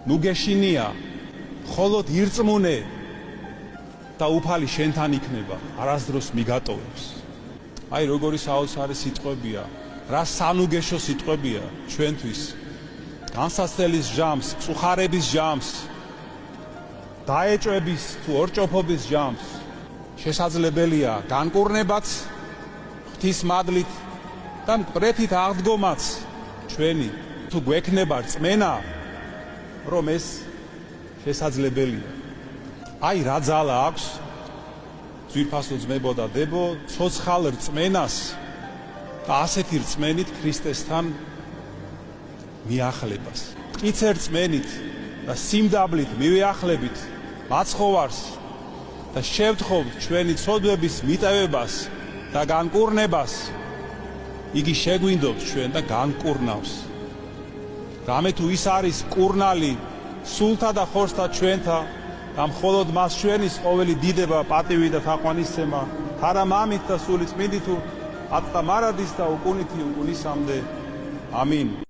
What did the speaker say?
ნუ გეშინია მხოლოდ ირწმუნე და უფალი შენთან იქნება არასდროს მიგატოვებს აი როგორი საოცარი სიტყვებია რა სანუგეშო სიტყვებია ჩვენთვის განსაცდელის ჟამს მწუხარების ჟამს დაეჭვების თუ ორჭოფობის ჟამს შესაძლებელია განკურნებაც ღვთის მადლით და მკვეთრით აღდგომაც ჩვენი თუ გვექნება რწმენა რომ ეს შესაძლებელია აი რა ძალა აქვს ძვირფასო ძმებო და დებო ცოცხალ რწმენას და ასეთი რწმენით ქრისტესთან მიახლებას მტკიცე რწმენით და სიმდაბლით მივიახლებით მაცხოვარს და შევთხოვთ ჩვენი ცოდვების მიტევებას და განკურნებას იგი შეგვინდობს ჩვენ და განკურნავს რამე თუ ის არის კურნალი სულთა და ხორცთა ჩვენთა და მხოლოდ მას ჩვენის ყოველი დიდება პატივი და თაყვანისცემა თარა მამით და სული წმინდით ატა მარადის და უკუნითი უკუნისამდე ამინ